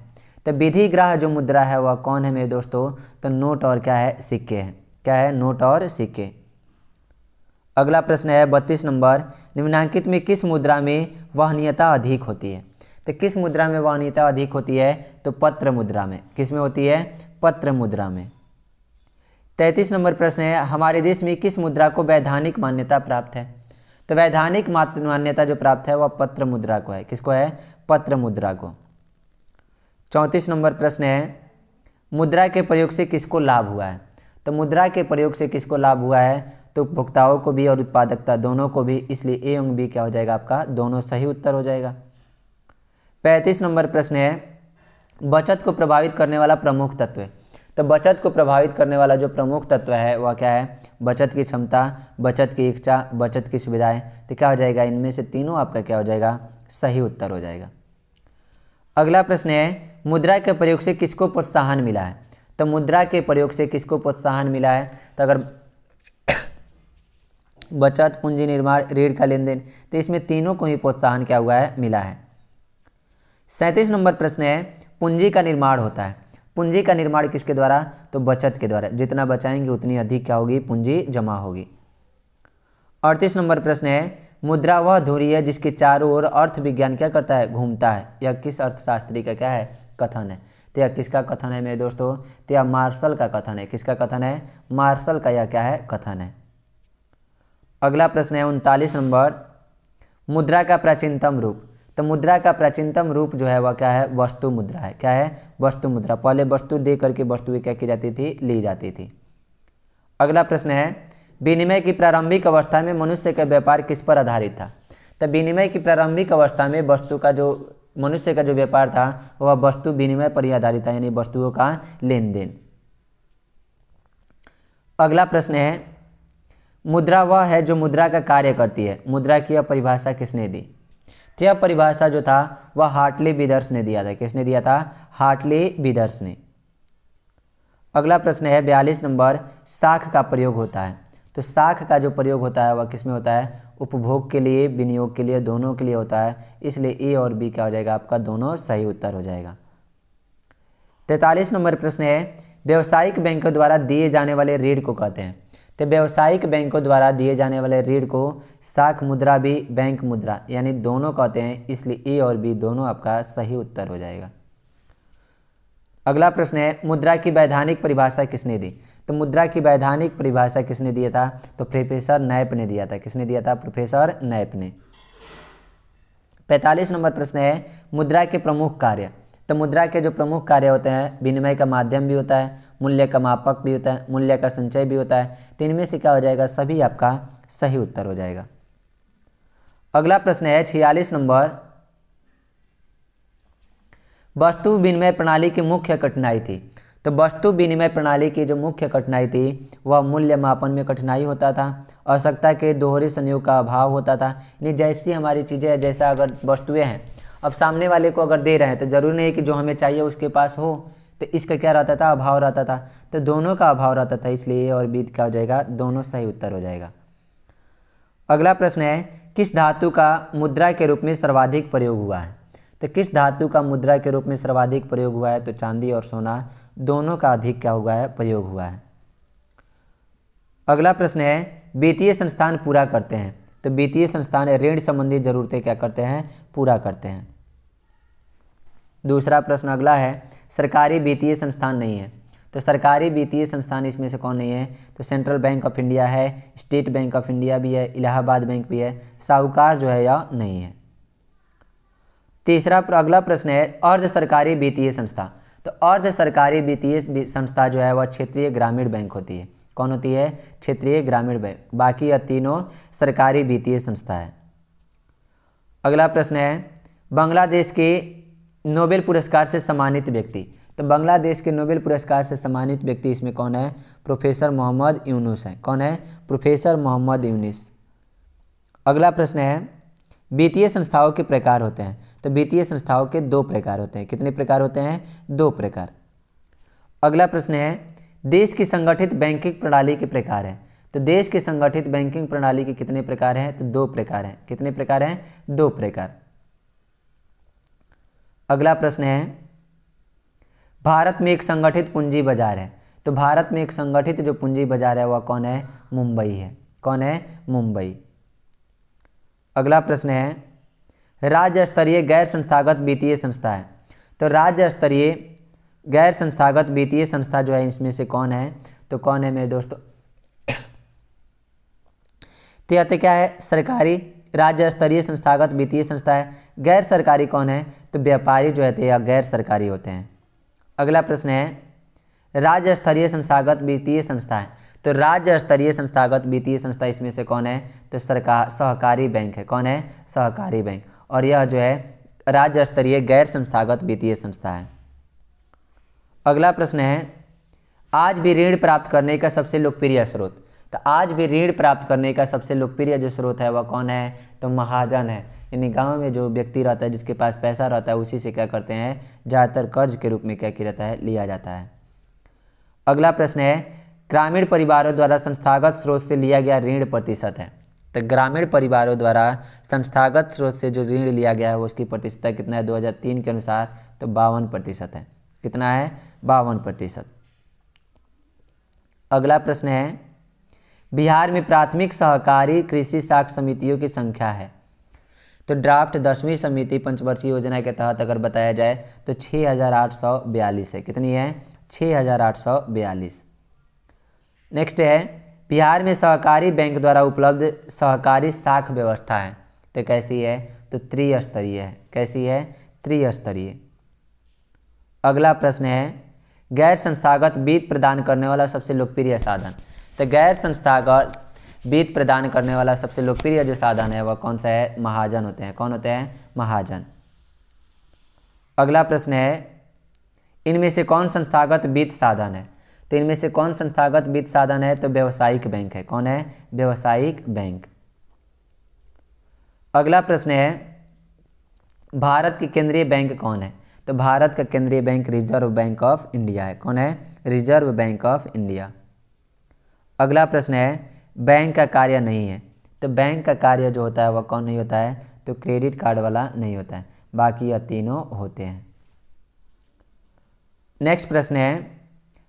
Speaker 1: तो विधिग्राह्य जो मुद्रा है वह कौन है मेरे दोस्तों, तो नोट और क्या है, सिक्के हैं। क्या है, नोट और सिक्के। अगला प्रश्न है 32 नंबर, निम्नलिखित में किस मुद्रा में वहनीयता अधिक होती है? तो किस मुद्रा में वहनीयता अधिक होती है? तो पत्र मुद्रा में। किस में होती है? पत्र मुद्रा में। 33 नंबर प्रश्न है, हमारे देश में किस मुद्रा को वैधानिक मान्यता प्राप्त है? तो वैधानिक मान्यता जो प्राप्त है वह पत्र मुद्रा को है। किसको है? पत्र मुद्रा को। 34 नंबर प्रश्न है, मुद्रा के प्रयोग से किसको लाभ हुआ है? तो मुद्रा के प्रयोग से किसको लाभ हुआ है? तो उपभोक्ताओं को भी और उत्पादकता दोनों को भी, इसलिए ए एवं बी क्या हो जाएगा आपका? दोनों सही उत्तर हो जाएगा। 35 नंबर प्रश्न है, बचत को प्रभावित करने वाला प्रमुख तत्व है। तो बचत को प्रभावित करने वाला जो प्रमुख तत्व है वह क्या है? बचत की क्षमता, बचत की इच्छा, बचत की सुविधाएं। तो क्या हो जाएगा? इनमें से तीनों आपका क्या हो जाएगा? सही उत्तर हो जाएगा। अगला प्रश्न है, मुद्रा के प्रयोग से किसको प्रोत्साहन मिला है? तो मुद्रा के प्रयोग से किसको प्रोत्साहन मिला है? तो अगर बचत, पूंजी निर्माण, ऋण का लेन देन, तो इसमें तीनों को ही प्रोत्साहन क्या हुआ है? मिला है। 37 नंबर प्रश्न है, पूंजी का निर्माण होता है। पूंजी का निर्माण किसके द्वारा? तो बचत के द्वारा। जितना बचाएंगे उतनी अधिक क्या होगी? पूंजी जमा होगी। 38 नंबर प्रश्न है, मुद्रा वह धुरी है जिसके चारों ओर अर्थ विज्ञान क्या करता है? घूमता है। यह किस अर्थशास्त्री का क्या है? कथन है। तो यह किसका कथन है मेरे दोस्तों? तो यह मार्शल का कथन है। किसका कथन है? मार्शल का यह क्या है? कथन है। अगला प्रश्न है 39 नंबर, मुद्रा का प्राचीनतम रूप। तो मुद्रा का प्राचीनतम रूप जो है वह क्या है? वस्तु मुद्रा है। क्या है? वस्तु मुद्रा। पहले वस्तु दे करके वस्तुएं क्या की जाती थी? ली जाती थी। अगला प्रश्न है, विनिमय की प्रारंभिक अवस्था में मनुष्य का व्यापार किस पर आधारित था? तो विनिमय की प्रारंभिक अवस्था में वस्तु का जो मनुष्य का जो व्यापार था वह वस्तु विनिमय पर ही आधारित था, यानी वस्तुओं का लेन देन। अगला प्रश्न है, मुद्रा वह है जो मुद्रा का कार्य करती है। मुद्रा की यह परिभाषा किसने दी? तो यह परिभाषा जो था वह हार्टली विदर्स ने दिया था। किसने दिया था? हार्टली विदर्स ने। अगला प्रश्न है 42 नंबर, साख का प्रयोग होता है। तो साख का जो प्रयोग होता है वह किस में होता है? उपभोग के लिए, विनियोग के लिए, दोनों के लिए होता है। इसलिए ए और बी क्या हो जाएगा आपका? दोनों सही उत्तर हो जाएगा। 43 नंबर प्रश्न है, व्यावसायिक बैंकों द्वारा दिए जाने वाले ऋण को कहते हैं। तो व्यावसायिक बैंकों द्वारा दिए जाने वाले ऋण को साख मुद्रा भी, बैंक मुद्रा, यानी दोनों कहते हैं। इसलिए ए और बी दोनों आपका सही उत्तर हो जाएगा। अगला प्रश्न है, मुद्रा की वैधानिक परिभाषा किसने दी? तो मुद्रा की वैधानिक परिभाषा किसने दिया था? तो प्रोफेसर नैप ने दिया था। किसने दिया था? प्रोफेसर नैप ने। 45 नंबर प्रश्न है, मुद्रा के प्रमुख कार्य। तो मुद्रा के जो प्रमुख कार्य होते हैं, विनिमय का माध्यम भी होता है, मूल्य का मापक भी होता है, मूल्य का संचय भी होता है। तो इनमें से क्या हो जाएगा? सभी आपका सही उत्तर हो जाएगा। अगला प्रश्न है 46 नंबर, वस्तु विनिमय प्रणाली की मुख्य कठिनाई थी। तो वस्तु विनिमय प्रणाली की जो मुख्य कठिनाई थी वह मूल्य मापन में कठिनाई होता था, आवश्यकता के दोहरे संयोग का अभाव होता था। यानी जैसी हमारी चीज़ें, जैसा अगर वस्तुएं हैं, अब सामने वाले को अगर दे रहे हैं तो जरूरी नहीं कि जो हमें चाहिए उसके पास हो, तो इसका क्या रहता था? अभाव रहता था। तो दोनों का अभाव रहता था, इसलिए ए और बी क्या हो जाएगा? दोनों सही उत्तर हो जाएगा। अगला प्रश्न है, किस धातु का मुद्रा के रूप में सर्वाधिक प्रयोग हुआ है? तो किस धातु का मुद्रा के रूप में सर्वाधिक प्रयोग हुआ है? तो चांदी और सोना दोनों का अधिक क्या हुआ है? प्रयोग हुआ है। अगला प्रश्न है, वित्तीय संस्थान पूरा करते हैं। तो वित्तीय संस्थान ऋण संबंधी जरूरतें क्या करते हैं? पूरा करते हैं। दूसरा प्रश्न अगला है, सरकारी वित्तीय संस्थान नहीं है। तो सरकारी वित्तीय संस्थान इसमें से कौन नहीं है? तो सेंट्रल बैंक ऑफ इंडिया है, स्टेट बैंक ऑफ इंडिया भी है, इलाहाबाद बैंक भी है, साहूकार जो है या नहीं है। तीसरा अगला प्रश्न है, अर्ध सरकारी वित्तीय संस्था। तो अर्ध सरकारी वित्तीय संस्था जो है वह क्षेत्रीय ग्रामीण बैंक होती है। कौन होती है? क्षेत्रीय ग्रामीण बैंक। बाकी यह तीनों सरकारी वित्तीय संस्था है। अगला प्रश्न है, बांग्लादेश के नोबेल पुरस्कार से सम्मानित व्यक्ति। तो बांग्लादेश के नोबेल पुरस्कार से सम्मानित व्यक्ति इसमें कौन है? प्रोफेसर मोहम्मद यूनुस है। कौन है? प्रोफेसर मोहम्मद यूनुस। अगला प्रश्न है, वित्तीय संस्थाओं के प्रकार होते हैं। तो वित्तीय संस्थाओं के 2 प्रकार होते हैं। कितने प्रकार होते हैं? 2 प्रकार। अगला प्रश्न है, देश की संगठित बैंकिंग प्रणाली के प्रकार है। तो देश की संगठित बैंकिंग प्रणाली के कितने प्रकार हैं? तो 2 प्रकार हैं। कितने प्रकार हैं? 2 प्रकार। अगला प्रश्न है, भारत में एक संगठित पूंजी बाजार है। तो भारत में एक संगठित जो पूंजी बाजार है वह कौन है? मुंबई है। कौन है? मुंबई। अगला प्रश्न है, राज्य स्तरीय गैर संस्थागत वित्तीय संस्था है। तो राज्य स्तरीय गैर संस्थागत वित्तीय संस्था जो है इसमें से कौन है? तो कौन है मेरे दोस्तों? तो यह क्या है? सरकारी राज्य स्तरीय संस्थागत वित्तीय संस्था है। गैर सरकारी कौन है? तो व्यापारी जो है या गैर सरकारी होते हैं। अगला प्रश्न है, राज्य स्तरीय संस्थागत वित्तीय संस्था है। तो राज्य स्तरीय संस्थागत वित्तीय संस्था इसमें से कौन है? तो सरकार सहकारी बैंक है। कौन है? सहकारी बैंक। और यह जो है राज्य स्तरीय गैर संस्थागत वित्तीय संस्था है। अगला प्रश्न है, आज भी ऋण प्राप्त करने का सबसे लोकप्रिय स्रोत। तो आज भी ऋण प्राप्त करने का सबसे लोकप्रिय जो स्रोत है वह कौन है? तो महाजन है। यानी गांव में जो व्यक्ति रहता है, जिसके पास पैसा रहता है, उसी से क्या करते हैं? ज़्यादातर कर्ज के रूप में क्या किया जाता है? लिया जाता है। अगला प्रश्न है, ग्रामीण परिवारों द्वारा संस्थागत स्रोत से लिया गया ऋण प्रतिशत है। तो ग्रामीण परिवारों द्वारा संस्थागत स्रोत से जो ऋण लिया गया है वो उसकी प्रतिशत कितना है? 2003 के अनुसार तो 52% है। कितना है? 52%। अगला प्रश्न है, बिहार में प्राथमिक सहकारी कृषि साख समितियों की संख्या है। तो ड्राफ्ट 10वीं समिति पंचवर्षीय योजना के तहत अगर बताया जाए तो 6842 है। कितनी है? 6842। नेक्स्ट है, बिहार में सहकारी बैंक द्वारा उपलब्ध सहकारी साख व्यवस्था है। तो कैसी है? तो त्रिस्तरीय है। कैसी है? त्रिस्तरीय। अगला प्रश्न है, गैर संस्थागत वित्त प्रदान करने वाला सबसे लोकप्रिय साधन। तो गैर संस्थागत वित्त प्रदान करने वाला सबसे लोकप्रिय जो साधन है वह कौन सा है? महाजन होते हैं। कौन होते हैं? महाजन। अगला प्रश्न है, इनमें से कौन संस्थागत वित्त साधन है? तो इनमें से कौन संस्थागत वित्त साधन है? तो व्यावसायिक बैंक है। कौन है? व्यावसायिक बैंक। अगला प्रश्न है, भारत की केंद्रीय बैंक कौन है? तो भारत का केंद्रीय bank reserve bank of India है। कौन है? Reserve bank of India. अगला प्रश्न है, बैंक का कार्य नहीं है। तो बैंक का कार्य जो होता है वह कौन नहीं होता है? तो क्रेडिट कार्ड वाला नहीं होता है। बाकी यह तीनों होते हैं। नेक्स्ट प्रश्न है,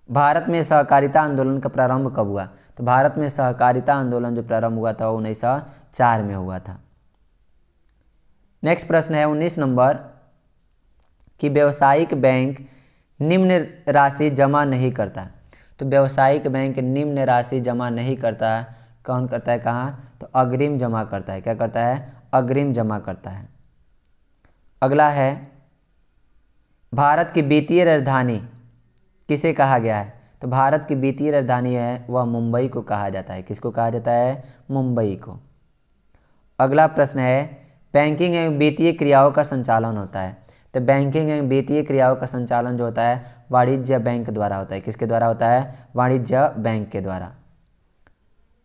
Speaker 1: भारत में सहकारिता आंदोलन का प्रारंभ कब हुआ? तो भारत में सहकारिता आंदोलन जो प्रारंभ हुआ था वो 1904 में हुआ था। नेक्स्ट प्रश्न है 19 नंबर, कि व्यावसायिक बैंक निम्न राशि जमा नहीं करता। तो व्यावसायिक बैंक निम्न राशि जमा नहीं करता। कौन करता है? कहाँ? तो अग्रिम जमा करता है। क्या करता है? अग्रिम जमा करता है। अगला है, भारत की वित्तीय राजधानी किसे कहा गया है? तो भारत की वित्तीय राजधानी है वह मुंबई को कहा जाता है। किसको कहा जाता है? मुंबई को। अगला प्रश्न है, बैंकिंग एवं वित्तीय क्रियाओं का संचालन होता है। तो बैंकिंग एवं वित्तीय क्रियाओं का संचालन जो होता है वाणिज्य बैंक द्वारा होता है। किसके द्वारा होता है? वाणिज्य बैंक के द्वारा।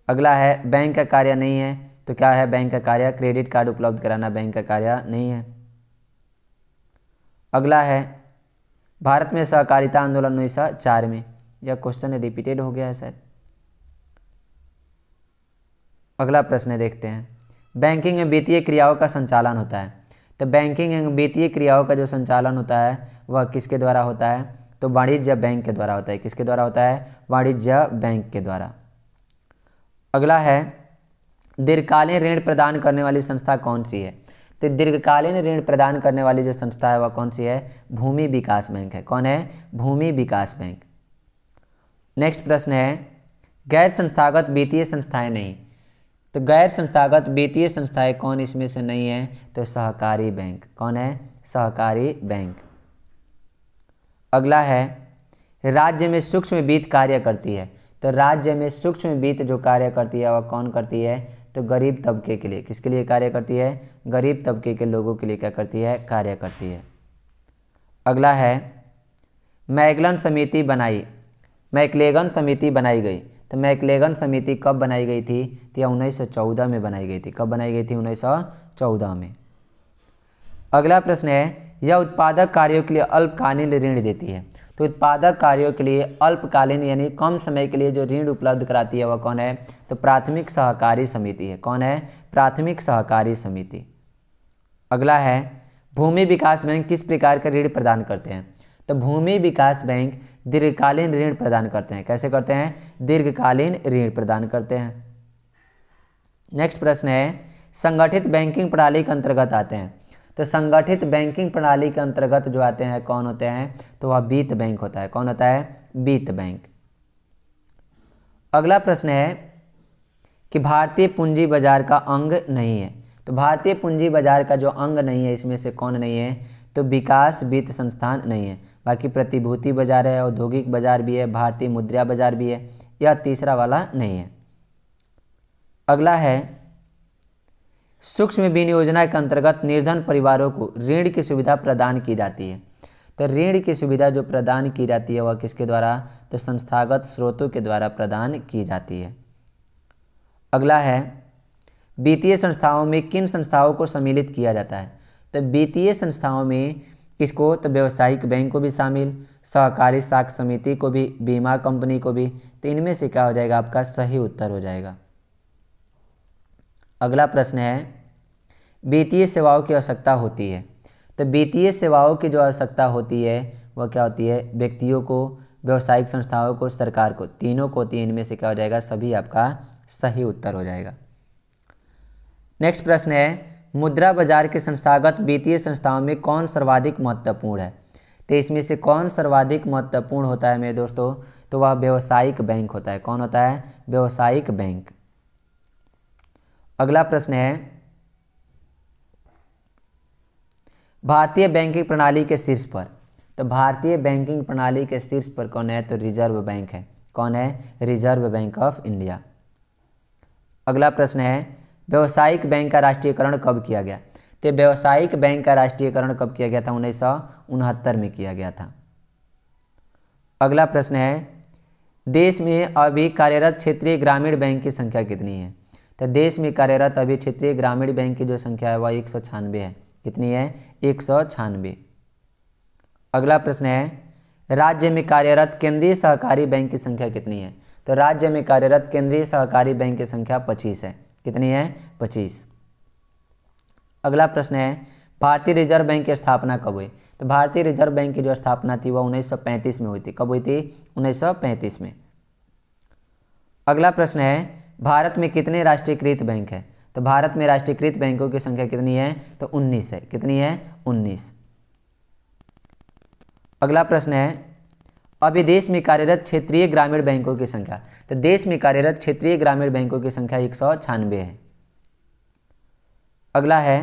Speaker 1: अगला है, बैंक का कार्य नहीं है। तो क्या है बैंक का कार्य? क्रेडिट कार्ड उपलब्ध कराना बैंक का कार्य नहीं है। अगला है, भारत में सहकारिता आंदोलन 1904 में। यह क्वेश्चन रिपीटेड हो गया है शायद। अगला प्रश्न देखते हैं, बैंकिंग एवं वित्तीय क्रियाओं का संचालन होता है। तो बैंकिंग एवं वित्तीय क्रियाओं का जो संचालन होता है वह किसके द्वारा होता है? तो वाणिज्य बैंक के द्वारा होता है। किसके द्वारा होता है? वाणिज्य बैंक के द्वारा। अगला है, दीर्घकालीन ऋण प्रदान करने वाली संस्था कौन सी है? तो दीर्घकालीन ऋण प्रदान करने वाली जो संस्था है वह कौन सी है? भूमि विकास बैंक है। कौन है? भूमि विकास बैंक। नेक्स्ट प्रश्न है, गैर संस्थागत वित्तीय संस्थाएं नहीं। तो गैर संस्थागत वित्तीय संस्थाएं कौन इसमें से नहीं है? तो सहकारी बैंक। कौन है? सहकारी बैंक। अगला है, राज्य में सूक्ष्म वित्त कार्य करती है। तो राज्य में सूक्ष्म वित्त जो कार्य करती है वह कौन करती है? तो गरीब तबके के लिए। किसके लिए कार्य करती है? गरीब तबके के लोगों के लिए क्या करती है? कार्य करती है। अगला है, मैकलन समिति बनाई। मैकलेगन समिति बनाई गई। तो मैकलेगन समिति कब बनाई गई थी? तो यह 1914 में बनाई गई थी। कब बनाई गई थी? 1914 में। अगला प्रश्न है, यह उत्पादक कार्यों के लिए अल्पकालीन ऋण देती है। तो उत्पादक कार्यों के लिए अल्पकालीन यानी कम समय के लिए जो ऋण उपलब्ध कराती है वह कौन है? तो प्राथमिक सहकारी समिति है। कौन है? प्राथमिक सहकारी समिति। अगला है, भूमि विकास बैंक किस प्रकार का ऋण प्रदान करते हैं? तो भूमि विकास बैंक दीर्घकालीन ऋण प्रदान करते हैं। कैसे करते हैं? दीर्घकालीन ऋण प्रदान करते हैं। नेक्स्ट प्रश्न है, संगठित बैंकिंग प्रणाली के अंतर्गत आते हैं। तो संगठित बैंकिंग प्रणाली के अंतर्गत जो आते हैं कौन होते हैं? तो वह वित्त बैंक होता है। कौन होता है? वित्त बैंक। अगला प्रश्न है कि भारतीय पूंजी बाजार का अंग नहीं है। तो भारतीय पूंजी बाजार का जो अंग नहीं है इसमें से कौन नहीं है? तो विकास वित्त संस्थान नहीं है। बाकी प्रतिभूति बाजार है, औद्योगिक बाजार भी है, भारतीय मुद्रा बाजार भी है। यह तीसरा वाला नहीं है। अगला है, सूक्ष्म ऋण योजना के अंतर्गत निर्धन परिवारों को ऋण की सुविधा प्रदान की जाती है। तो ऋण की सुविधा जो प्रदान की जाती है वह किसके द्वारा? तो संस्थागत स्रोतों के द्वारा प्रदान की जाती है। अगला है, वित्तीय संस्थाओं में किन संस्थाओं को सम्मिलित किया जाता है? तो वित्तीय संस्थाओं में किसको? तो व्यावसायिक बैंक को भी शामिल, सहकारी साख समिति को भी, बीमा कंपनी को भी। तो इनमें से क्या हो जाएगा? आपका सही उत्तर हो जाएगा। अगला प्रश्न है, वित्तीय सेवाओं की आवश्यकता होती है। तो वित्तीय सेवाओं की जो आवश्यकता होती है वह क्या होती है? व्यक्तियों को, व्यावसायिक संस्थाओं को, सरकार को, तीनों को होती है। इनमें से क्या हो जाएगा? सभी आपका सही उत्तर हो जाएगा। नेक्स्ट प्रश्न है, मुद्रा बाजार के संस्थागत वित्तीय संस्थाओं में कौन सर्वाधिक महत्वपूर्ण है? तो इसमें से कौन सर्वाधिक महत्वपूर्ण होता है मेरे दोस्तों? तो वह व्यावसायिक बैंक होता है। कौन होता है? व्यावसायिक बैंक। अगला प्रश्न है, भारतीय बैंकिंग प्रणाली के शीर्ष पर। तो भारतीय बैंकिंग प्रणाली के शीर्ष पर कौन है? तो रिजर्व बैंक है। कौन है? Reserve bank of India. अगला प्रश्न है, व्यावसायिक बैंक का राष्ट्रीयकरण कब किया गया? तो व्यावसायिक बैंक का राष्ट्रीयकरण कब किया गया था? 1969 में किया गया था। अगला प्रश्न है, देश में अभी कार्यरत क्षेत्रीय ग्रामीण बैंक की संख्या कितनी है? तो देश में कार्यरत अभी क्षेत्रीय ग्रामीण बैंक की जो संख्या है वह 196 है। कितनी है? 196। अगला प्रश्न है, राज्य में कार्यरत केंद्रीय सहकारी बैंक की संख्या कितनी है? तो राज्य में कार्यरत केंद्रीय सहकारी बैंक की संख्या 25 है। कितनी है? 25। अगला प्रश्न है, भारतीय रिजर्व बैंक की स्थापना कब हुई? तो भारतीय रिजर्व बैंक की जो स्थापना थी वह 1935 में हुई थी। कब हुई थी? 1935 में। अगला प्रश्न है, भारत में कितने राष्ट्रीयकृत बैंक है? तो भारत में राष्ट्रीयकृत बैंकों की संख्या कितनी है? तो 19 है। कितनी है? 19। अगला प्रश्न है, अभी देश में कार्यरत क्षेत्रीय ग्रामीण बैंकों की संख्या। तो देश में कार्यरत क्षेत्रीय ग्रामीण बैंकों की संख्या 196 है। अगला है,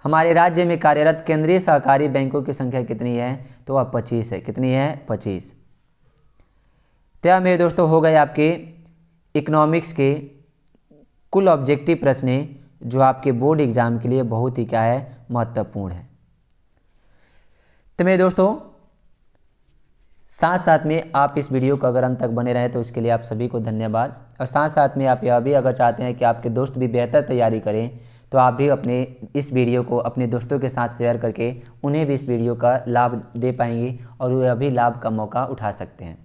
Speaker 1: हमारे राज्य में कार्यरत केंद्रीय सहकारी बैंकों की संख्या कितनी है? तो वह 25 है। कितनी है? 25। तो मेरे दोस्तों हो गए आपके इकोनॉमिक्स के कुल ऑब्जेक्टिव प्रश्न जो आपके बोर्ड एग्जाम के लिए बहुत ही क्या है? महत्वपूर्ण है। तो मेरे दोस्तों साथ साथ में आप इस वीडियो को अगर अंत तक बने रहे तो इसके लिए आप सभी को धन्यवाद। और साथ साथ में आप यह भी अगर चाहते हैं कि आपके दोस्त भी बेहतर तैयारी करें तो आप भी अपने इस वीडियो को अपने दोस्तों के साथ शेयर करके उन्हें भी इस वीडियो का लाभ दे पाएंगे और वह भी लाभ का मौका उठा सकते हैं।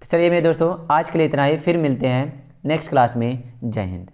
Speaker 1: तो चलिए मेरे दोस्तों आज के लिए इतना ही, फिर मिलते हैं नेक्स्ट क्लास में। जय हिंद।